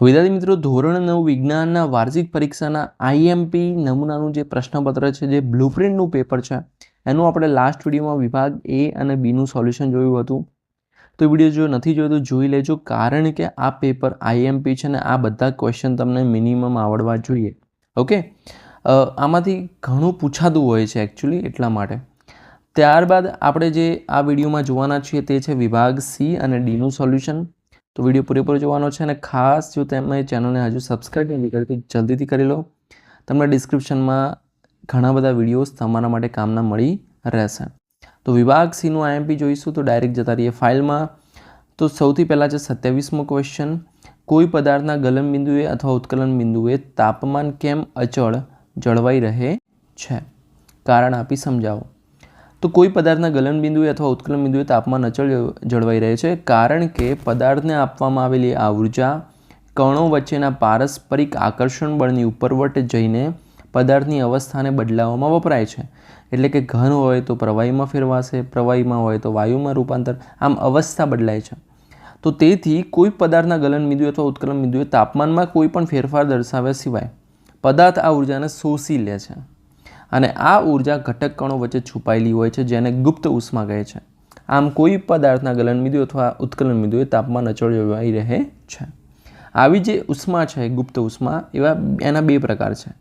વિદ્યાર્થી મિત્રો, ધોરણ 9 વિજ્ઞાનના વાર્ષિક પરીક્ષાના આઈએમપી નમૂનાનું જે પ્રશ્નપત્ર છે, જે બ્લુપ્રિન્ટનું પેપર છે, એનું આપણે લાસ્ટ વિડીયોમાં વિભાગ એ અને બીનું સોલ્યુશન જોયું હતું. તો વિડીયો જો નથી જોયો તો જોઈ લેજો, કારણ કે આ પેપર આઈએમપી છે ને આ બધા ક્વેશ્ચન તમને મિનિમમ આવડવા જોઈએ. ઓકે, આમાંથી ઘણું પૂછાતું હોય છે એકચ્યુઅલી, એટલા માટે. ત્યારબાદ આપણે જે આ વિડીયોમાં જોવાના છીએ તે છે વિભાગ સી અને ડીનું સોલ્યુશન. તો વિડીયો પૂરેપૂરો જોવાનો છે અને ખાસ જો તમે ચેનલને હજુ સબસ્ક્રાઈબ નથી કરી તો જલ્દીથી કરી લો. તમને ડિસ્ક્રિપ્શનમાં ઘણા બધા વિડીયોઝ તમારા માટે કામના મળી રહેશે. તો વિભાગ સીનું આઈએમપી જોઈશું તો ડાયરેક્ટ જતા રહીએ ફાઇલમાં. તો સૌથી પહેલાં છે 27મો ક્વેશ્ચન. કોઈ પદાર્થના ગલન બિંદુએ અથવા ઉત્કલન બિંદુએ તાપમાન કેમ અચળ જળવાઈ રહે છે? કારણ આપી સમજાવો. તો કોઈ પદાર્થના ગલન બિંદુએ અથવા ઉત્કલન બિંદુએ તાપમાન અચળ જળવાઈ રહે છે કારણ કે પદાર્થને આપવામાં આવેલી આ ઉર્જા કણો વચ્ચેના પારસ્પરિક આકર્ષણ બળની ઉપરવટ જઈને પદાર્થની અવસ્થાને બદલાવવામાં વપરાય છે. એટલે કે ઘન હોય તો પ્રવાહીમાં ફેરવાશે, પ્રવાહીમાં હોય તો વાયુમાં રૂપાંતર, આમ અવસ્થા બદલાય છે. તો તેથી કોઈ પદાર્થના ગલન બિંદુ અથવા ઉત્કલન બિંદુએ તાપમાનમાં કોઈ પણ ફેરફાર દર્શાવ્યા સિવાય પદાર્થ આ ઉર્જાને શોષી લે છે અને આ ઉર્જા ઘટક કણો વચ્ચે છુપાયેલી હોય છે, જેને ગુપ્ત ઉષ્મા કહે છે. આમ કોઈ પદાર્થના ગલન બિંદુ અથવા ઉત્કલન બિંદુએ તાપમાન અચળ જળવાઈ રહે છે. આવી જે ઉષ્મા છે, ગુપ્ત ઉષ્મા, એના બે પ્રકાર છે.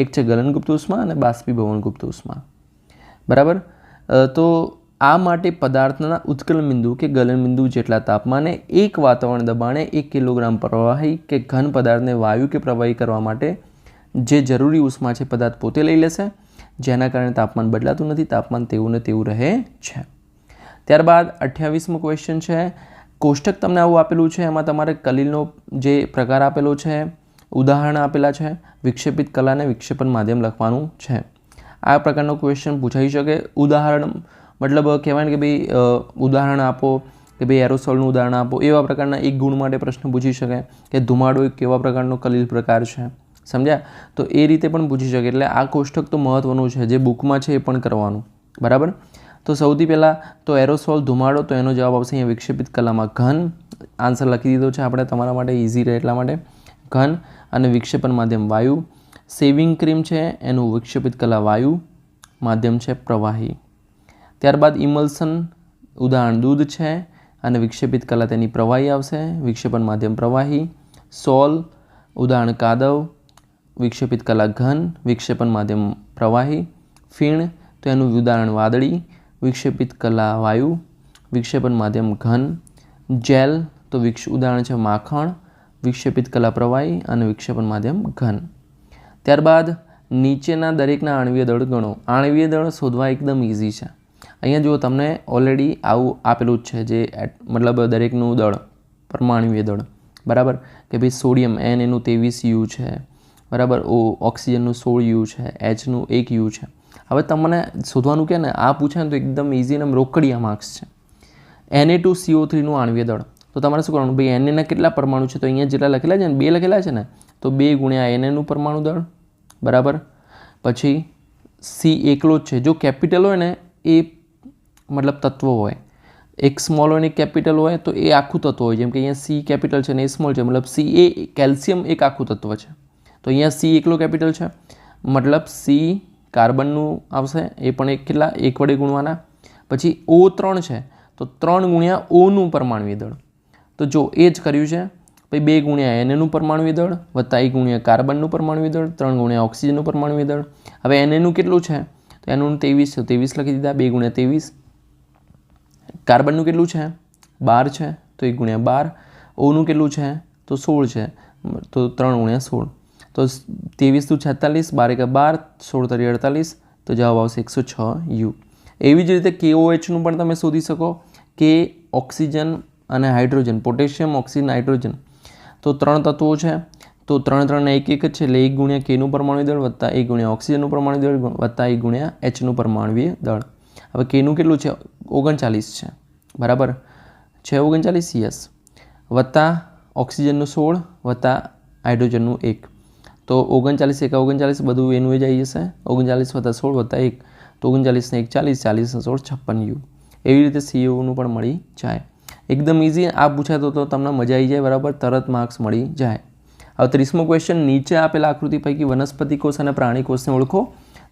એક છે ગલનગુપ્ત ઉષ્મા અને બાષ્પીભવન ગુપ્ત ઉષ્મા. બરાબર. તો આ માટે પદાર્થના ઉત્કલન બિંદુ કે ગલન બિંદુ જેટલા તાપમાને એક વાતાવરણ દબાણે 1 કિલોગ્રામ પ્રવાહી કે ઘન પદાર્થને વાયુ કે પ્રવાહી કરવા માટે જે જરૂરી ઉષ્મા છે પદાર્થ પોતે લઈ લેશે, જેના કારણે તાપમાન બદલાતું નથી, તાપમાન તેવું ને તેવું રહે છે. ત્યારબાદ 28મો ક્વેશ્ચન છે. કોષ્ટક તમને આવું આપેલું છે, એમાં તમારે કલીલનો જે પ્રકાર આપેલો છે, ઉદાહરણ આપેલા છે, વિક્ષેપિત કલા અને વિક્ષેપણ માધ્યમ લખવાનું છે. આ પ્રકારનો ક્વેશ્ચન પૂછાઈ શકે. ઉદાહરણ મતલબ કહેવાય ને કે ભાઈ ઉદાહરણ આપો, કે ભાઈ એરોસોલનું ઉદાહરણ આપો, એવા પ્રકારના એક ગુણ માટે પ્રશ્ન પૂછી શકે કે ધુમાડો એક કેવા પ્રકારનો કલીલ પ્રકાર છે. સમજ્યા? તો એ રીતે પણ પૂછી શકે. એટલે આ કોષ્ટક તો મહત્ત્વનું છે, જે બુકમાં છે એ પણ કરવાનું. બરાબર. તો સૌથી પહેલાં તો એરોસોલ ધુમાડો, તો એનો જવાબ આવશે અહીંયા વિક્ષેપિત કલામાં ઘન. આન્સર લખી દીધો છે આપણે તમારા માટે, ઇઝી રહે એટલા માટે. ઘન અને વિક્ષેપણ માધ્યમ વાયુ. સેવિંગ ક્રીમ છે, એનું વિક્ષેપિત કલા વાયુ, માધ્યમ છે પ્રવાહી. ત્યારબાદ ઇમલ્સન, ઉદાહરણ દૂધ છે અને વિક્ષેપિત કલા તેની પ્રવાહી આવશે, વિક્ષેપણ માધ્યમ પ્રવાહી. સોલ, ઉદાહરણ કાદવ, વિક્ષેપિત કલા ઘન, વિક્ષેપણ માધ્યમ પ્રવાહી. ફીણ, તો એનું ઉદાહરણ વાદળી, વિક્ષેપિત કલા વાયુ, વિક્ષેપણ માધ્યમ ઘન. જેલ, તો ઉદાહરણ છે માખણ, વિક્ષેપિત કલા પ્રવાહી અને વિક્ષેપણ માધ્યમ ઘન. ત્યારબાદ નીચેના દરેકના આણ્વીય દળ ગણો. આણ્વીય દળ શોધવા એકદમ ઇઝી છે. અહીંયા જો તમને ઓલરેડી આવું આપેલું જ છે, જે મતલબ દરેકનું દળ, પરમાણ્વીય દળ. બરાબર. કે ભાઈ સોડિયમ એન એનું 23 યુ છે. બરાબર. ઓક્સિજનનું 16 યુ છે, એચનું 1 યુ છે. હવે તમને શોધવાનું કે ને આ પૂછે ને તો એકદમ ઇઝી અને રોકડિયા માર્ક્સ છે. Na2CO3નું આણ્વીય દળ. તો તમારે શું કરવાનું? ભાઈ Na ના કેટલા પરમાણુ છે? તો અહીંયા જેટલા લખેલા છે ને, 2 લખેલા છે ને, તો 2 ગુણ્યા Na નું પરમાણુ દળ. બરાબર. પછી C એકલો જ છે. જો કેપિટલ હોય ને એ મતલબ તત્વો હોય, એક સ્મોલ હોય ને એક કેપિટલ હોય, તો એ આખું તત્વ હોય. જેમ કે અહીંયા C કેપિટલ છે ને એ સ્મોલ છે, મતલબ C એ કેલ્શિયમ એક આખું તત્વ છે. તો અહીંયા C એકલો કેપિટલ છે, મતલબ C કાર્બનનું આવશે, એ પણ એક કેટલા 1 વડે ગુણવાના. પછી O3 છે, તો 3 ગુણ્યા Oનું પરમાણુય દળ. તો જો એ જ કર્યું છે. પછી 2 ગુણ્યા Na નું પરમાણુય દળ વત્તા 1 ગુણ્યા કાર્બનનું પરમાણુય દળ, 3 ગુણ્યા ઓક્સિજનનું પરમાણુય દળ. હવે Na કેટલું છે? તો એનું 23 છે, 23 લખી દીધા. 2 ગુણ્યા 23. કાર્બનનું કેટલું છે? 12 છે, તો 1 ગુણ્યા 12. ઓનું કેટલું છે? તો 16 છે, તો 3 ગુણ્યા 16. તો 23 × 46, 12 × 12, 16 × 48, તો જવાબ આવશે 106 યુ. એવી જ રીતે KOHનું પણ તમે શોધી શકો કે ઓક્સિજન અને હાઇડ્રોજન, પોટેશિયમ, ઓક્સિજન, હાઇડ્રોજન, તો 3 તત્વો છે. તો 3 3 ને 1 1 જ છે, એટલે 1 ગુણ્યા Kનું પરમાણુ દળ વત્તા 1 ગુણ્યા ઓક્સિજનનું પરમાણુ દળ વત્તા 1 ગુણ્યા Hનું પરમાણુ દળ. હવે Kનું કેટલું છે? 39 છે. બરાબર છે, 39, યસ. વત્તા ઓક્સિજનનું 16 વત્તા હાઇડ્રોજનનું 1, તો 39 × 39 બધું એનું જ આવી જશે. 39 વત્તા 16 વત્તા 1, તો 39 ને 1 40, 40 ને 16 56 યુ. એવી રીતે CO નું પણ મળી જાય. એકદમ ઇઝી. આ પૂછાતો તો તમને મજા આવી જાય. બરાબર, તરત માર્ક્સ મળી જાય. હવે 30મો ક્વેશ્ચન, નીચે આપેલા આકૃતિ પૈકી વનસ્પતિ કોષ અને પ્રાણી કોષને ઓળખો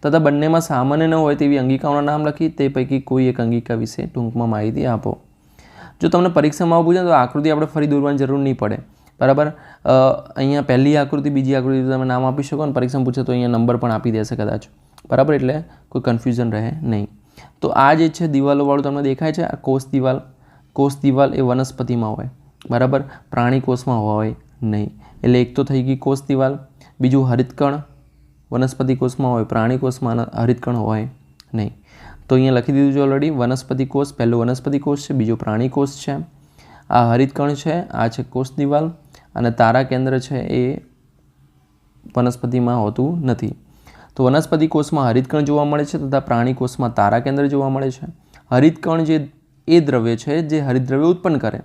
તથા બંનેમાં સામાન્ય ન હોય તેવી અંગિકાઓના નામ લખી તે પૈકી કોઈ એક અંગિકા વિશે ટૂંકમાં માહિતી આપો. જો તમને પરીક્ષામાં આવું પૂછે તો આકૃતિ આપણે ફરી દોરવાની જરૂર નહીં પડે, બરાબર. અહીંયા પહેલી આકૃતિ બીજી આકૃતિ તમે નામ આપી શકો અને પરીક્ષામાં પૂછે તો અહીંયા નંબર પણ આપી દેશે કદાચ, બરાબર. એટલે કોઈ કન્ફ્યુઝન રહે નહીં. તો આ જે છે દિવાલોવાળું તમને દેખાય છે, આ કોષ દિવાલ એ વનસ્પતિમાં હોય, બરાબર, પ્રાણી કોષમાં હોય નહીં. એટલે એક તો થઈ ગઈ કોષ દિવાલ. બીજું હરિતકણ વનસ્પતિ કોષમાં હોય, પ્રાણી કોષમાં હરિતકણ હોય નહીં. તો અહીંયા લખી દીધું છે ઓલરેડી. વનસ્પતિ કોષ, પહેલો વનસ્પતિ કોષ છે, બીજો પ્રાણી કોષ છે, આ હરિતકણ છે, આ છે કોષ દિવાલ અને તારા કેન્દ્ર છે એ વનસ્પતિમાં હોતું નથી. તો વનસ્પતિ કોષમાં હરિતકણ જોવા મળે છે તથા પ્રાણી કોષમાં તારા કેન્દ્ર જોવા મળે છે. હરિતકણ જે એ દ્રવ્ય છે જે હરિતદ્રવ્ય ઉત્પન્ન કરે.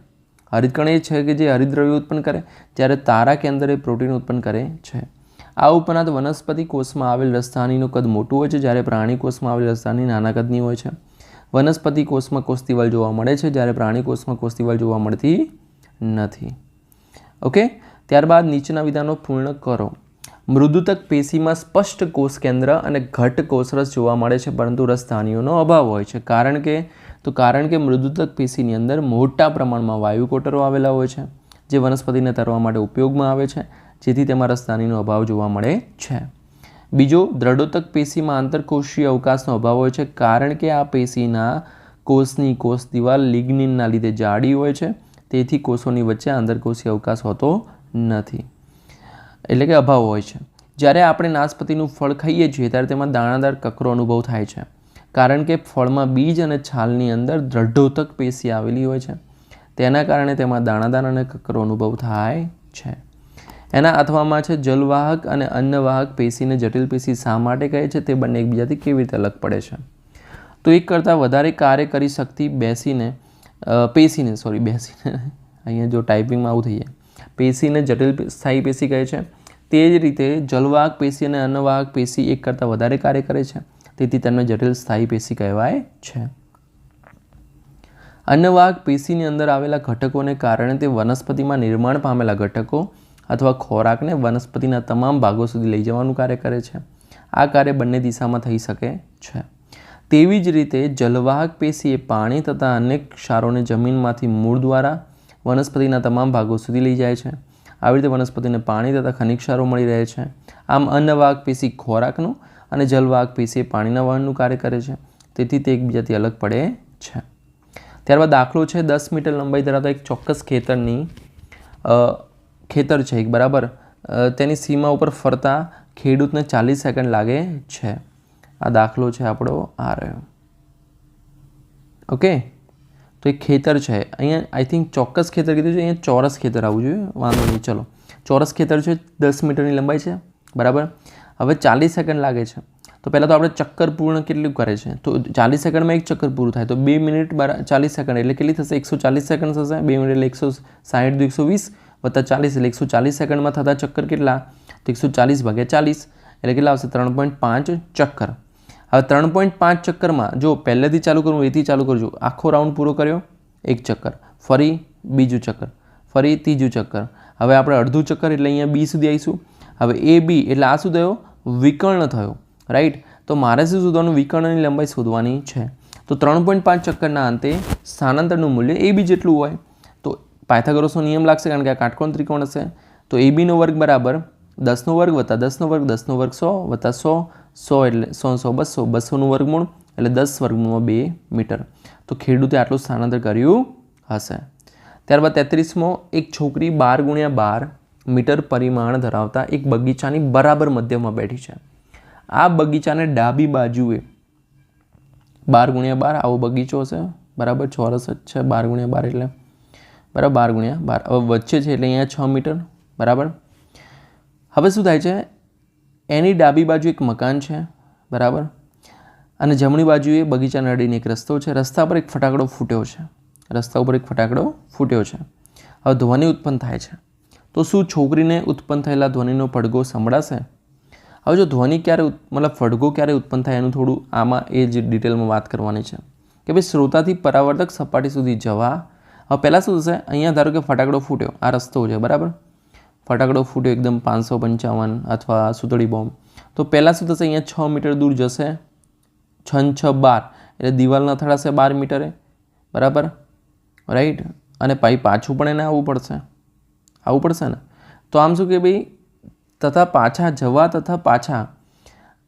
હરિતકણ એ છે કે જે હરિતદ્રવ્ય ઉત્પન્ન કરે, જ્યારે તારા કેન્દ્ર એ પ્રોટીન ઉત્પન્ન કરે છે. આ ઉપરાંત વનસ્પતિ કોષમાં આવેલ રસધાનીનું કદ મોટું હોય છે, જ્યારે પ્રાણી કોષમાં આવેલ રસધાની નાના કદની હોય છે. વનસ્પતિ કોષમાં કોષ દિવાલ જોવા મળે છે, જ્યારે પ્રાણી કોષમાં કોષ દિવાલ જોવા મળતી નથી. ઓકે, ત્યારબાદ નીચેના વિધાનો પૂર્ણ કરો. મૃદુતક પેશીમાં સ્પષ્ટ કોષ કેન્દ્ર અને ઘટ કોષરસ જોવા મળે છે, પરંતુ રસધાનીઓનો અભાવ હોય છે. કારણ કે મૃદુતક પેશીની અંદર મોટા પ્રમાણમાં વાયુ કોટરો આવેલા હોય છે, જે વનસ્પતિને તરવા માટે ઉપયોગમાં આવે છે, જેથી તેમાં રસધાનીનો અભાવ જોવા મળે છે. બીજો, દ્રઢોતક પેશીમાં આંતરકોષીય અવકાશનો અભાવ હોય છે, કારણ કે આ પેશીના કોષની કોષ દિવાલ લિગ્નિનના લીધે જાડી હોય છે, તેથી કોષોની વચ્ચે આંતરકોષીય અવકાશ હોતો નથી, એટલે કે અભાવ હોય છે. જ્યારે આપણે નાશપતીનું ફળ ખાઈએ છીએ ત્યારે તેમાં દાણાદાર કકરો અનુભવ થાય છે, કારણ કે ફળમાં બીજ અને છાલની અંદર દ્રઢોતક પેશી આવેલી હોય છે. તેના કારણે તેમાં દાણાદાર અને કકરો અનુભવ થાય છે. એના અથવામાં છે જલવાહક અને અન્નવાહક પેશીને જટિલ પેશી શા માટે કહે છે? તે બંને એકબીજાથી કેવી રીતે અલગ પડે છે? તો એક કરતાં વધારે કાર્ય કરી શકતી પેશીને અહીંયા જો ટાઈપિંગમાં આવું થઈ જાય, પેશીને જટિલ સ્થાયી પેશી કહે છે. તે જ રીતે જલવાહક પેશી અને અન્નવાહક પેશી એક કરતાં વધારે કાર્ય કરે છે, તેથી તેમને જટિલ સ્થાયી પેશી કહેવાય છે. અન્નવાહક પેશીની અંદર આવેલા ઘટકોને કારણે તે વનસ્પતિમાં નિર્માણ પામેલા ઘટકો અથવા ખોરાકને વનસ્પતિના તમામ ભાગો સુધી લઈ જવાનું કાર્ય કરે છે. આ કાર્ય બંને દિશામાં થઈ શકે છે. તેવી જ રીતે જલવાહક પેશી એ પાણી તથા અનેક ક્ષારોને જમીનમાંથી મૂળ દ્વારા વનસ્પતિના તમામ ભાગો સુધી લઈ જાય છે. આવી રીતે વનસ્પતિને પાણી તથા ખનિજ ક્ષારો મળી રહે છે. આમ અન્નવાહક પેશી ખોરાકનું અને જલવાહક પેશી પાણીના વહનનું કાર્ય કરે છે, તેથી તે એકબીજાથી અલગ પડે છે. ત્યારબાદ દાખલો છે 10 મીટર લંબાઈ ધરાવતા એક ચોક્કસ ખેતર છે એક, બરાબર. તેની સીમા ઉપર ફરતા ખેડૂતને 40 સેકન્ડ લાગે છે. આ દાખલો છે આપણો આ રહ્યો. ઓકે, તો એક ખેતર છે અહીંયા, આઈ થિંક ચોક્કસ ખેતર કીધું છે, અહીંયા ચોરસ ખેતર આવવું જોઈએ, વાંધો નહીં. ચલો, ચોરસ ખેતર છે, 10 મીટરની લંબાઈ છે, બરાબર. હવે 40 સેકન્ડ લાગે છે. તો પહેલાં તો આપણે ચક્કર પૂર્ણ કેટલું કરે છે? તો 40 સેકન્ડમાં એક ચક્કર પૂરું થાય, તો 2 મિનિટ 40 સેકન્ડ એટલે કેટલી થશે? 140 સેકન્ડ થશે. 2 મિનિટ એટલે 160 120 વત્તા 40 એટલે 140 સેકન્ડમાં થતા ચક્કર કેટલા? તો 140 ભાગ્યા 40 એટલે કેટલા આવશે? 3.5 ચક્કર. હવે 3.5 ચક્કરમાં જો પહેલેથી ચાલુ કરું એથી ચાલુ કરજો, આખો રાઉન્ડ પૂરો કર્યો, એક ચક્કર, ફરી બીજું ચક્કર, ફરી ત્રીજું ચક્કર. હવે આપણે અડધું ચક્કર એટલે અહીંયા બી સુધી આવીશું. હવે એ બી એટલે આ શું થયો? વિકર્ણ થયો, રાઈટ. તો મારે શું શોધવાનું? વિકર્ણની લંબાઈ શોધવાની છે. તો 3.5 ચક્કરના અંતે સ્થાનાંતરનું મૂલ્ય એ બી જેટલું હોય તો પાયથાગોરસનો નિયમ લાગશે, કારણ કે આ કાટકોણ ત્રિકોણ હશે. તો એ બીનો વર્ગ બરાબર 10નો વર્ગ વત્તા 10નો વર્ગ, 10નો વર્ગ 100 વત્તા 100 એટલે 100 200, 200નું વર્ગમૂળ એટલે 10 વર્ગમૂળમાં 2 મીટર. તો ખેડૂતે આટલું સ્થાનાંતર કર્યું હશે. ત્યારબાદ 33મો, એક છોકરી 12x12 મીટર પરિમાણ ધરાવતા એક બગીચાની બરાબર મધ્યમાં બેઠી છે. આ બગીચાને ડાબી બાજુએ 12x12 આવો બગીચો હશે, બરાબર. ચોરસ જ છે 12x12 એટલે બરાબર 12x12. હવે વચ્ચે છે એટલે અહીંયા 6 મીટર, બરાબર. હવે શું થાય છે? એની ડાબી બાજુ એક મકાન છે, બરાબર, અને જમણી બાજુએ બગીચાના અડીને એક રસ્તો છે. રસ્તા પર એક ફટાકડો ફૂટ્યો છે. હવે ધ્વનિ ઉત્પન્ન થાય છે. તો શું છોકરીને ઉત્પન્ન થયેલા ધ્વનિનો પડઘો સંભળાશે? હવે જો પડઘો ક્યારે ઉત્પન્ન થાય એનું થોડું આમાં એ જ ડિટેલમાં વાત કરવાની છે કે ભાઈ શ્રોતાથી પરાવર્તક સપાટી સુધી જવા. હવે પહેલાં શું થશે? અહીંયા ધારો કે ફટાકડો ફૂટ્યો, આ રસ્તો છે, બરાબર. ફટાકડો ફૂટ્યો એકદમ 555 અથવા સુતળી બોમ્બ, તો પહેલાં શું થશે, અહીંયા 6 મીટર દૂર જશે, 6 ને 6 12, એટલે દિવાલના અથડાશે 12 મીટરે, બરાબર, રાઈટ, અને પાછું પણ એને આવવું પડશે ને. તો આમ શું કે ભાઈ તથા પાછા જવા તથા પાછા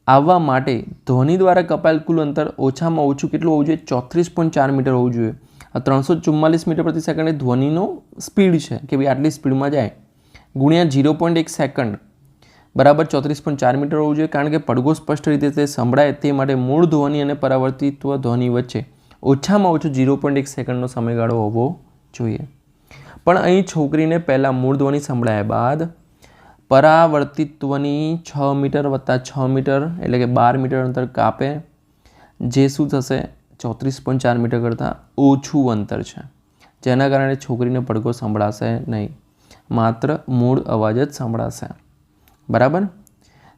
આવવા માટે ધ્વનિ દ્વારા કપાયેલ કુલ અંતર ઓછામાં ઓછું કેટલું હોવું જોઈએ, 34.4 મીટર હોવું જોઈએ. 344 મીટર પ્રતિ સેકન્ડ એ ધ્વનિનો સ્પીડ છે કે ભાઈ આટલી સ્પીડમાં જાય, ગુણ્યા 0.1 સેકન્ડ બરાબર 34.4 મીટર હોવું જોઈએ. કારણ કે પડઘો સ્પષ્ટ રીતે તે સંભળાય તે માટે મૂળ ધ્વનિ અને પરાવર્તિત્વ ધ્વનિ વચ્ચે ઓછામાં ઓછો 0.1 સેકન્ડનો સમયગાળો હોવો જોઈએ. પણ અહીં છોકરીને પહેલાં મૂળ ધ્વનિ સંભળાયા બાદ પરાવર્તિત્વની 6 મીટર વત્તા 6 મીટર એટલે કે 12 મીટર અંતર કાપે, જે શું થશે 34.4 મીટર કરતાં ઓછું અંતર છે, જેના કારણે છોકરીને પડઘો સંભળાશે નહીં, માત્ર મૂળ અવાજ જ સંભળાશે, બરાબર.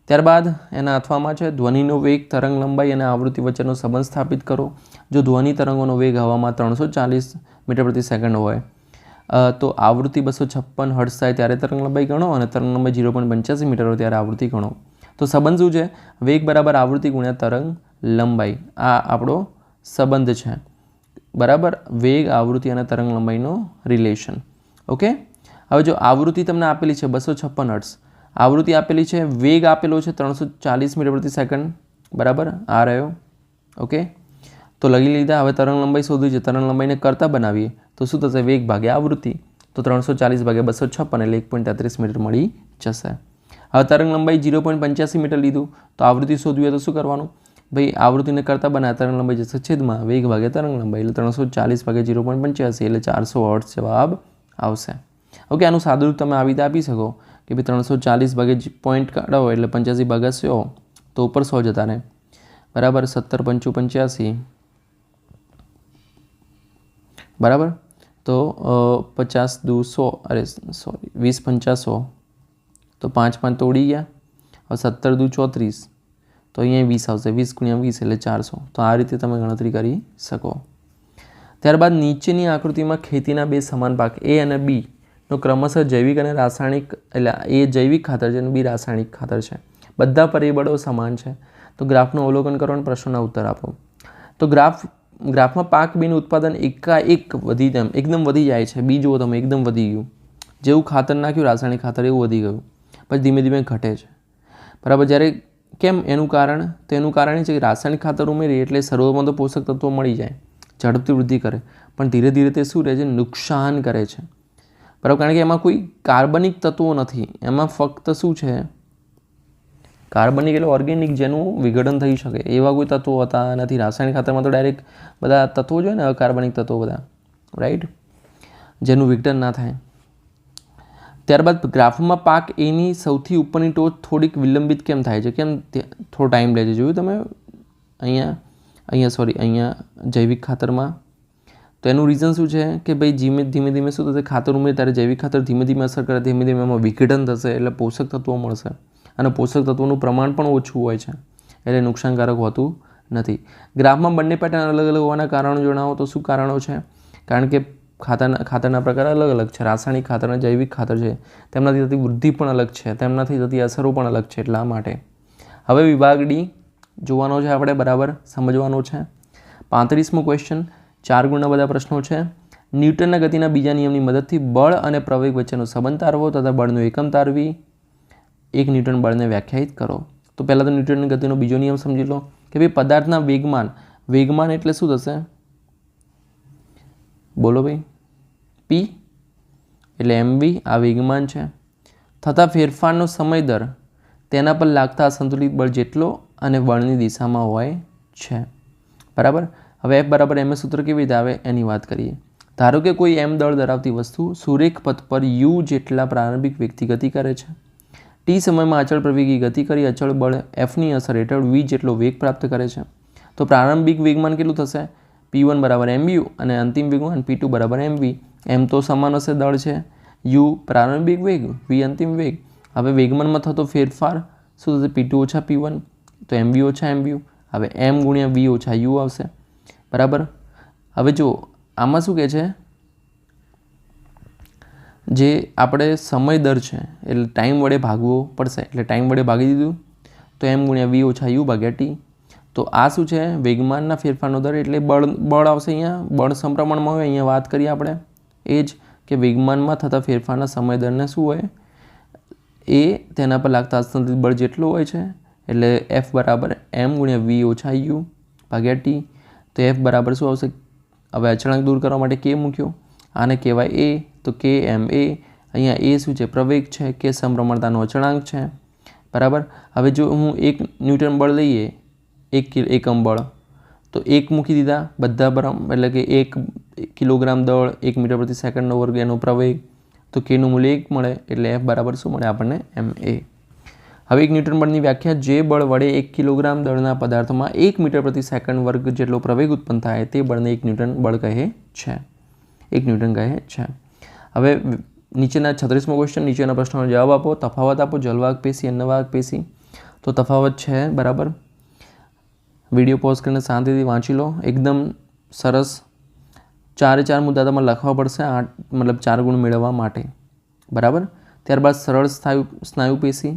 ત્યારબાદ એના અથવામાં છે ધ્વનિનો વેગ, તરંગ લંબાઈ અને આવૃત્તિ વચ્ચેનો સંબંધ સ્થાપિત કરો. જો ધ્વનિ તરંગોનો વેગ હવામાં 340 મીટર પ્રતિ સેકન્ડ હોય તો આવૃત્તિ 256 હર્ટ્ઝ થાય ત્યારે તરંગ લંબાઈ ગણો, અને તરંગ લંબાઈ 0.85 મીટર હોય ત્યારે આવૃત્તિ ગણો. તો સંબંધ શું છે, વેગ બરાબર આવૃત્તિ ગુણ્યા તરંગ લંબાઈ, આ આપણો સંબંધ છે, બરાબર, વેગ, આવૃત્તિ અને તરંગ લંબાઈનો રિલેશન. ઓકે, હવે જો આવૃત્તિ તમને આપેલી છે 256 હર્ટ્ઝ, આવૃત્તિ આપેલી છે, વેગ આપેલો છે 340 મીટર પ્રતિ સેકન્ડ, બરાબર, આ રહ્યો. ઓકે, તો લખી લીધા. હવે તરંગ લંબાઈ શોધવી છે, તરંગ લંબાઈને કરતા બનાવીએ તો શું થશે, વેગ ભાગ્યા આવૃત્તિ, તો 340 ભાગ્યા 256 એટલે 1.33 મીટર મળી જશે. હવે તરંગ લંબાઈ 0.85 મીટર લીધું, તો આવૃત્તિ શોધવી હોય તો શું કરવાનું, ભાઈ આવૃત્તિને કરતા બનાવ્યા, તરંગ લંબાઈ જશે છેદમાં વેગ ભાગ્યા તરંગ લંબાઈ, એટલે 340 ભાગ્યા 0.85 એટલે 400 હર્ટ્ઝ જવાબ આવશે. ઓકે, આનું સાદું રૂપ તમે આવી રીતે આપી શકો કે ભાઈ 340 ભાગ્યા પોઈન્ટ કાઢો એટલે 85 ભાગ્યા 100, તો ઉપર 100 જતા રહે, બરાબર, 17 5 85, બરાબર, તો 50 દુ 100, અરે સોરી 20 5 100, તો 5 5 તો ઉડી ગયા. હવે 17 દુ 34, તો અહીંયા 20 આવશે, 20 ગુણ્યા 20 એટલે 400. તો આ રીતે તમે ગણતરી કરી શકો. ત્યારબાદ નીચેની આકૃતિમાં ખેતીના બે સમાન પાક A અને B નો ક્રમશઃ જૈવિક અને રાસાયણિક, એટલે A જૈવિક ખાતર છે અને B રાસાયણિક ખાતર છે, બધા પરિબળો સમાન છે. તો ગ્રાફનું અવલોકન કરો અને પ્રશ્નોના ઉત્તર આપો. તો ગ્રાફમાં પાક બીનું ઉત્પાદન એકાએક એકદમ વધી જાય છે. બી જુઓ તમે, એકદમ વધી ગયું, જેવું ખાતર નાખ્યું રાસાયણિક ખાતર એવું વધી ગયું, પછી ધીમે ધીમે ઘટે છે, બરાબર. જ્યારે કેમ, એનું કારણ, તો એનું કારણ એ છે કે રાસાયણિક ખાતર ઉમેરી એટલે શરૂઆતમાં તો પોષક તત્વો મળી જાય, ઝડપથી વૃદ્ધિ કરે, પણ ધીરે ધીરે તે શું રહે છે, નુકસાન કરે છે, બરાબર. કારણ કે એમાં કોઈ કાર્બનિક તત્વો નથી, એમાં ફક્ત શું છે, કાર્બનિક એટલે ઓર્ગેનિક, જેનું વિઘટન થઈ શકે એવા કોઈ તત્વો હોતા નથી. રાસાયણિક ખાતરમાં તો ડાયરેક્ટ બધા તત્વો જોઈએ ને, કાર્બનિક તત્વો બધા, રાઈટ, જેનું વિઘટન ના થાય. ત્યારબાદ ગ્રાફમાં પાક એની સૌથી ઉપરની ટોચ થોડીક વિલંબિત કેમ થાય છે, કેમ થોડો ટાઈમ લે છે, જોયું તમે અહીંયા જૈવિક ખાતરમાં. તો એનું રીઝન શું છે કે ભાઈ ધીમે ધીમે શું થશે, ખાતર ઉમેરે ત્યારે જૈવિક ખાતર ધીમે ધીમે અસર કરે, ધીમે ધીમે એમાં વિઘટન થશે એટલે પોષક તત્વો મળશે, અને પોષક તત્વોનું પ્રમાણ પણ ઓછું હોય છે, એટલે નુકસાનકારક હોતું નથી. ગ્રાફમાં બંને પેટર્ન અલગ અલગ હોવાના કારણો જણાવો. તો શું કારણો છે, કારણ કે ખાતરના પ્રકાર અલગ અલગ છે, રાસાયણિક ખાતર અને જૈવિક ખાતર છે, તેમનાથી થતી વૃદ્ધિ પણ અલગ છે, તેમનાથી થતી અસરો પણ અલગ છે, એટલા માટે. હવે વિભાગ ડી જોવાનો છે આપણે, બરાબર, સમજવાનો છે. 35મો ક્વેશ્ચન, 4 ગુણના બધા પ્રશ્નો છે. ન્યૂટનના ગતિના બીજા નિયમની મદદથી બળ અને પ્રવેગ વચ્ચેનો સંબંધ તારવો તથા બળનું એકમ તારવી. 1 ન્યૂટન બળને વ્યાખ્યાયિત કરો. તો પહેલાં તો ન્યૂટનની ગતિનો બીજો નિયમ સમજી લો કે ભાઈ પદાર્થના વેગમાન એટલે શું થશે, બોલો ભાઈ, P એટલે mv, આ વેગમાન છે, થતા ફેરફારનો સમય દર તેના પર લાગતા અસંતુલિત બળ જેટલો અને બળની દિશામાં હોય છે, બરાબર. હવે F બરાબર m સૂત્ર કેવી રીતે આવે એની વાત કરીએ. ધારો કે કોઈ m દળ ધરાવતી વસ્તુ સુરેખ પથ પર u જેટલા પ્રારંભિક વેગથી ગતિ કરે છે. t સમયમાં અચળ પ્રવેગી ગતિ કરી અચળ બળ Fની અસર હેઠળ v જેટલો વેગ પ્રાપ્ત કરે છે. તો પ્રારંભિક વેગમાન કેટલું થશે, p1 બરાબર mu અને અંતિમ વેગમાન p2 બરાબર mv. m તો સમાન હશે, દળ છે, u પ્રારંભિક વેગ, v અંતિમ વેગ. હવે વેગમાનમાં થતો ફેરફાર શું થશે, p2 ઓછા p1, તો mv ઓછા mvu. હવે m ગુણ્યા v ઓછા u આવશે, બરાબર. હવે જો આમાં શું કહે છે, જે આપણે સમય દર છે એટલે ટાઈમ વડે ભાગવો પડશે, એટલે ટાઈમ વડે ભાગી દીધું તો m ગુણ્યા v ઓછા u ભાગ્યા t. તો આ શું છે? વેગમાનના ફેરફારનો દર, એટલે બળ આવશે અહીંયા, બળ સમપ્રમાણમાં હોય. અહીંયા વાત કરીએ આપણે એ જ કે વેગમાનમાં થતા ફેરફારના સમય દરને શું હોય એ તેના પર લાગતા હસ્તાંતરિત બળ જેટલું હોય છે, એટલે F બરાબર m ગુણ્યા v ઓછા u ભાગ્યા t. તો F બરાબર શું આવશે? હવે અચળાંક દૂર કરવા માટે k મૂક્યો, આને કહેવાય a, તો k m a. અહીંયા a શું છે? પ્રવેગ છે, કે સમપ્રમાણતાનો અચળાંક છે, બરાબર. હવે જો હું 1 ન્યૂટન બળ લઈએ, 1 એકમ બળ, તો 1 મૂકી દીધા બધા બરાબર, એટલે કે 1 કિલોગ્રામ દળ 1 મીટર પ્રતિ સેકન્ડનો વર્ગ એનો પ્રવેગ, તો કેનું મૂલ્ય 1 મળે, એટલે F બરાબર શું મળે આપણને? ma. હવે 1 ન્યૂટન બળની વ્યાખ્યા, જે બળ વડે 1 કિલોગ્રામ દળના પદાર્થમાં 1 મીટર પ્રતિ સેકન્ડ વર્ગ જેટલો પ્રવેગ ઉત્પન્ન થાય તે બળને 1 ન્યૂટન બળ કહે છે. 1 ન્યૂટન કહે છે. હવે નીચેના 36મો ક્વેશ્ચન, નીચેના પ્રશ્નોનો જવાબ આપો. તફાવત આપો જલવાહક પેશી અન્નવાહક પેશી. તો તફાવત છે, બરાબર. વિડીયો પોઝ કરીને શાંતિથી વાંચી લો, એકદમ સરસ. 4 મુદ્દા તમારે લખવા પડશે, 4 ગુણ મેળવવા માટે, બરાબર. ત્યારબાદ સરળ સ્નાયુ પેશી,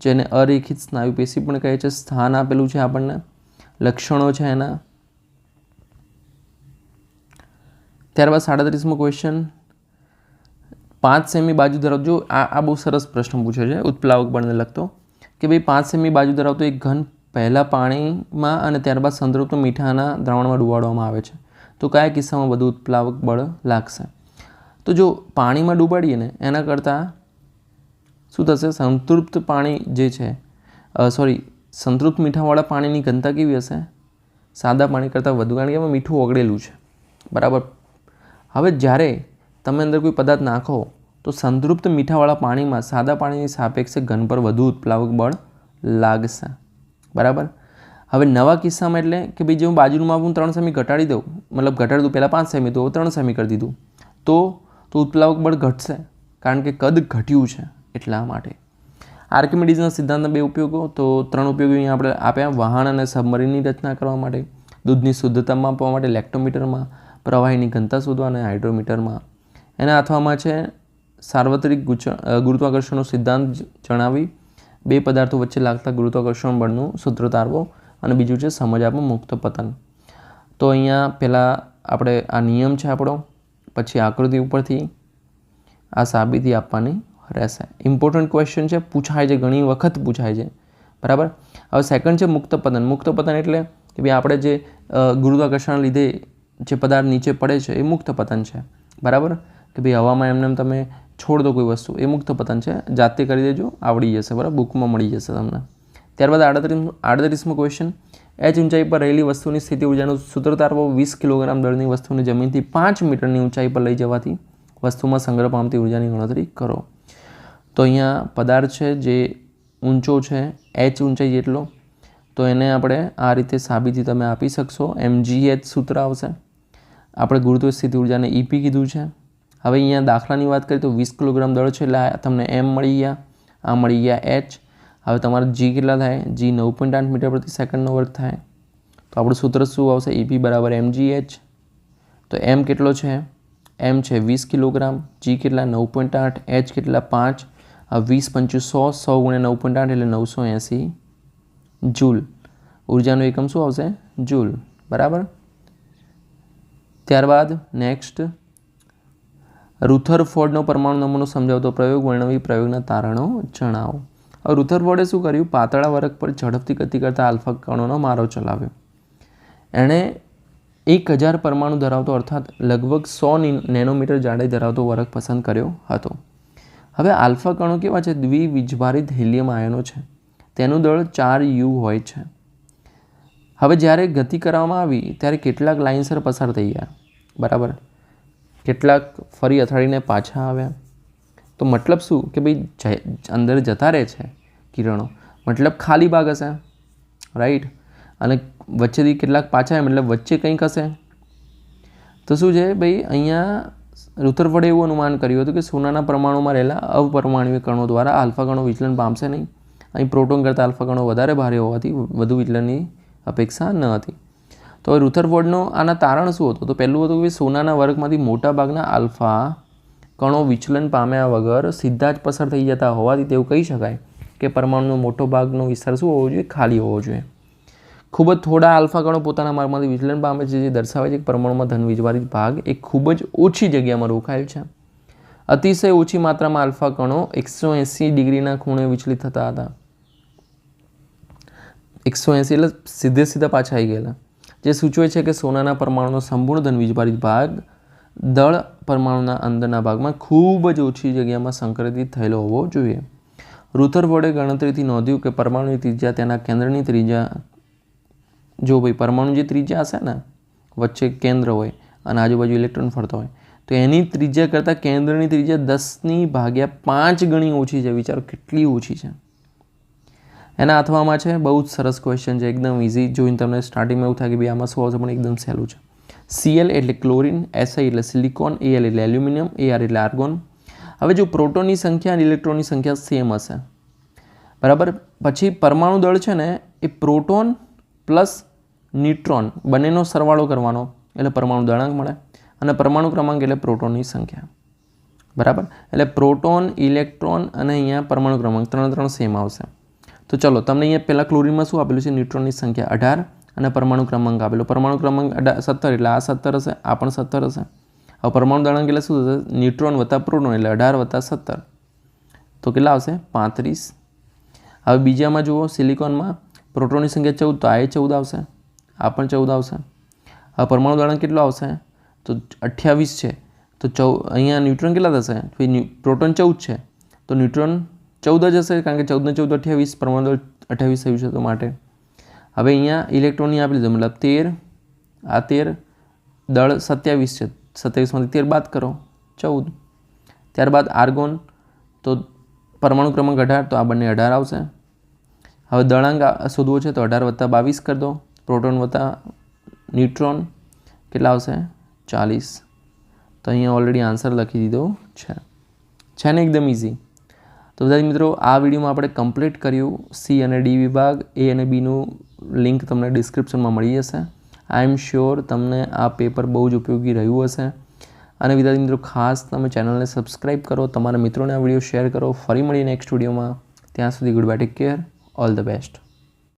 જેને અરેખિત સ્નાયુ પેશી પણ કહે છે. સ્થાન આપેલું છે આપણને, લક્ષણો છે એના. ત્યારબાદ 37મો ક્વેશ્ચન, 5 સેમી બાજુ ધરાવતો, આ બહુ સરસ પ્રશ્ન પૂછે છે ઉત્પ્લાવક બળને લગતો, કે ભાઈ 5 સેમી બાજુ ધરાવતો એક ઘન પહેલાં પાણીમાં અને ત્યારબાદ સંતૃપ્ત મીઠાના દ્રાવણમાં ડુબાડવામાં આવે છે, તો કયા કિસ્સામાં વધુ ઉત્પ્લાવક બળ લાગશે? તો જો પાણીમાં ડૂબાડીએ ને એના કરતાં શું થશે? સંતૃપ્ત પાણી જે છે, સંતૃપ્ત મીઠાવાળા પાણીની ઘનતા કેવી હશે? સાદા પાણી કરતાં વધુ, કારણ કે એમાં મીઠું ઓગળેલું છે, બરાબર. હવે જ્યારે તમે અંદર કોઈ પદાર્થ નાખો તો સંતૃપ્ત મીઠાવાળા પાણીમાં સાદા પાણીની સાપેક્ષે ઘન પર વધુ ઉત્પ્લાવક બળ લાગશે, બરાબર. હવે નવા કિસ્સામાં એટલે કે ભાઈ જે હું બાજુનું માપ 3 સેમી ઘટાડી દઉં, ઘટાડી દઉં, પહેલાં 5 સેમી તો 3 સેમી કરી દીધું, તો ઉત્પ્લાવક બળ ઘટશે, કારણ કે કદ ઘટ્યું છે એટલા માટે. આર્કિમિડીઝના સિદ્ધાંતના 2 ઉપયોગો, તો 3 ઉપયોગો અહીંયા આપણે આપ્યા. વહાણ અને સબમરીનની રચના કરવા માટે, દૂધની શુદ્ધતા માપવા માટે લેક્ટોમીટરમાં, પ્રવાહીની ઘનતા શોધવા અને હાઇડ્રોમીટરમાં. એના અથવામાં છે સાર્વત્રિક ગુરુત્વાકર્ષણનો સિદ્ધાંત જણાવી, 2 પદાર્થો વચ્ચે લાગતા ગુરુત્વાકર્ષણ બળનું સૂત્ર તારવો, અને બીજું છે સમજ આપો મુક્ત પતન. તો અહીંયા પહેલાં આપણે આ નિયમ છે આપણો, પછી આકૃતિ ઉપરથી આ સાબિતી આપવાની રહેશે. ઇમ્પોર્ટન્ટ ક્વેશ્ચન છે, પૂછાય છે, ઘણી વખત પૂછાય છે, બરાબર. હવે સેકન્ડ છે મુક્ત પતન. મુક્ત પતન એટલે કે ભાઈ આપણે જે ગુરુત્વાકર્ષણ લીધે જે પદાર્થ નીચે પડે છે એ મુક્ત પતન છે, બરાબર. કે ભાઈ હવામાં એમને તમે છોડ દો કોઈ વસ્તુ, એ મુક્ત પતન છે. જાતે કરી દેજો, આવડી જશે, બરાબર, બુકમાં મળી જશે તમને. ત્યારબાદ 38મો ક્વેશ્ચન, h ઊંચાઈ પર રહેલી વસ્તુની સ્થિતિ ઉર્જાનું સૂત્ર તારવો. 20 કિલોગ્રામ દળની વસ્તુને જમીનથી 5 મીટરની ઊંચાઈ પર લઈ જવાથી વસ્તુમાં સંગ્રહ પામતી ઉર્જાની ગણતરી કરો. તો અહીંયા પદાર્થ છે જે ઊંચો છે h ઊંચાઈ જેટલો, તો એને આપણે આ રીતે સાબિતી તમે આપી શકશો. mgh સૂત્ર આવશે. આપણે ગુરુત્વ સ્થિતિ ઉર્જાને EP કીધું છે. હવે અહીંયા દાખલાની વાત કરીએ તો 20 કિલોગ્રામ દળ છે, એટલે તમને m મળી ગયા, આ મળી ગયા h. હવે તમારે g કેટલા થાય? g 9.8 મીટર પ્રતિ સેકન્ડનો વર્ગ થાય. તો આપણું સૂત્ર શું આવશે? EP બરાબર mgh. તો m કેટલો છે? m છે 20 કિલોગ્રામ, g કેટલા? 9.8, h કેટલા? 5. 20 × 100, 100 × 9.8 એટલે 980 જૂલ. ઉર્જાનો એકમ શું આવશે? જૂલ, બરાબર. ત્યારબાદ નેક્સ્ટ, રુથરફોર્ડનો પરમાણુ નમૂનો સમજાવતો પ્રયોગ વર્ણવી, પ્રયોગના તારણો જણાવો. હવે રુથરફોર્ડે શું કર્યું? પાતળા વરખ પર ઝડપથી ગતિ કરતા આલ્ફા કણોનો મારો ચલાવ્યો. એણે 1000 પરમાણુ ધરાવતો, અર્થાત લગભગ 100 નેનોમીટર જાડાઈ ધરાવતો વરખ પસંદ કર્યો હતો. હવે આલ્ફા કણો કેવા છે? દ્વિવીજભારિત હિલિયમ આયનો છે. તેનું દળ 4u હોય છે. હવે જ્યારે ગતિ કરવામાં આવી ત્યારે કેટલાક લાઇનસર પસાર થઈ ગયા, બરાબર, કેટલાક ફરી અથડાડીને પાછા આવ્યા. તો મતલબ શું કે ભાઈ અંદર જતા રહે છે કિરણો, મતલબ ખાલી ભાગ હશે, રાઈટ. અને વચ્ચેથી કેટલાક પાછા આવે, મતલબ વચ્ચે કંઈક હશે. તો શું છે ભાઈ, અહીંયા રુથરફોર્ડે એવું અનુમાન કર્યું હતું કે સોનાના પરમાણુમાં રહેલા અપરમાણુય કણો દ્વારા આલ્ફા કણો વિચલન પામશે નહીં. અહીં પ્રોટોન કરતાં આલ્ફા કણો વધારે ભારે હોવાથી વધુ વિચલનની અપેક્ષા ન હતી. તો રુથરફોર્ડનો આના તારણ શું હતું? તો પહેલું હતું કે સોનાના વર્ગમાંથી મોટા ભાગના આલ્ફા કણો વિચલન પામ્યા વગર સીધા જ પસાર થઈ જતા હોવાથી તેવું કહી શકાય કે પરમાણુનો મોટો ભાગનો વિસ્તાર શું હોવો જોઈએ? ખાલી હોવો જોઈએ. ખૂબ જ થોડા આલ્ફા કણો પોતાના માર્ગમાંથી વિચલન પામે છે, જે દર્શાવે છે કે પરમાણુમાં ધન વીજભારિત ભાગ એ ખૂબ જ ઓછી જગ્યામાં રોકાયેલ છે. અતિશય ઓછી માત્રામાં આલ્ફા કણો 180 ડિગ્રીના ખૂણે વિચલિત થતા હતા. 180 એટલે સીધે સીધા પાછા આવી ગયેલા, જે સૂચવે છે કે સોનાના પરમાણુનો સંપૂર્ણ ધન વીજભારિત ભાગ દળ પરમાણુના અંદરના ભાગમાં ખૂબ જ ઓછી જગ્યામાં સંકલિત થયેલો હોવો જોઈએ. રુથરફોર્ડે ગણતરીથી નોંધ્યું કે પરમાણુની ત્રિજ્યા તેના કેન્દ્રની ત્રિજ્યા, જો ભાઈ પરમાણુ જે ત્રિજ્યા હશે ને, વચ્ચે કેન્દ્ર હોય અને આજુબાજુ ઇલેક્ટ્રોન ફરતો હોય, તો એની ત્રિજ્યા કરતાં કેન્દ્રની ત્રિજ્યા 10⁵ ગણી ઓછી છે. વિચારો કેટલી ઓછી છે. એના અથવામાં છે. બહુ જ સરસ ક્વેશ્ચન છે, એકદમ ઇઝી. જોઈને તમને સ્ટાર્ટિંગમાં એવું થાય કે ભાઈ આમાં શું આવશે, પણ એકદમ સહેલું છે. Cl એટલે ક્લોરિન, Si એટલે સિલિકોન, Al એટલે એલ્યુમિનિયમ, Ar એટલે આર્ગોન. હવે જો પ્રોટોનની સંખ્યા અને ઇલેક્ટ્રોનની સંખ્યા સેમ હશે, બરાબર, પછી પરમાણુ દળ છે ને એ પ્રોટોન પ્લસ ન્યુટ્રોન બંનેનો સરવાળો કરવાનો એટલે પરમાણુ દળાંક મળે, અને પરમાણુ ક્રમાંક એટલે પ્રોટોનની સંખ્યા, બરાબર. એટલે પ્રોટોન, ઇલેક્ટ્રોન અને અહીંયા પરમાણુ ક્રમાંક ત્રણ સેમ આવશે. તો ચલો, તમને અહીંયા પહેલાં ક્લોરિનમાં શું આપેલું છે? ન્યુટ્રોનની સંખ્યા 18 અને પરમાણુ ક્રમાંક આપેલો. પરમાણુ ક્રમાંક 17 એટલે આ 17 હશે, આ પણ 17 હશે. હવે પરમાણુ દળાંક એટલે શું થશે? ન્યુટ્રોન વત્તા પ્રોટોન એટલે 18 વત્તા 17, તો કેટલા આવશે? 35. હવે બીજામાં જુઓ, સિલિકોનમાં પ્રોટોનની સંખ્યા 14, તો આ 14 આવશે, આ પણ 14 આવશે. હવે પરમાણુ દળાંક કેટલો આવશે? તો 28 છે, તો અહીંયા ન્યુટ્રોન કેટલા થશે? પ્રોટોન 14 છે, તો ન્યુટ્રોન 14 જ હશે, કારણ કે 14 ને 14 28, પરમાણુ દળ 28 થયું છે, તો માટે. હવે અહીંયા ઇલેક્ટ્રોનની આપી દીધું, મતલબ 13, આ 13, દળ 27 છે, 27માંથી 13 બાદ કરો, 14. ત્યારબાદ આર્ગોન, તો પરમાણુ ક્રમાંક 18, તો આ બંને 18 આવશે. હવે દળાંક શોધવો છે, તો 18 વત્તા 22 કરી દો. પ્રોટોન વત્તા ન્યુટ્રોન કેટલા આવશે? 40. તો અહીંયા ઓલરેડી આન્સર લખી દીધો છે ને, એકદમ ઇઝી. તો બધા મિત્રો, આ વિડીયોમાં આપણે કમ્પ્લીટ કર્યું સી અને ડી વિભાગ. એ અને બીનું લિંક તમને ડિસ્ક્રિપ્શનમાં મળી જશે. આઈ એમ શ્યોર તમને આ પેપર બહુ જ ઉપયોગી રહ્યું હશે. અને વિદ્યાર્થી મિત્રો, ખાસ તમે ચેનલને સબસ્ક્રાઈબ કરો, તમારા મિત્રોને આ વિડીયો શેર કરો. ફરી મળીએ નેક્સ્ટ વિડીયોમાં. ત્યાં સુધી good bye, take care, all the best.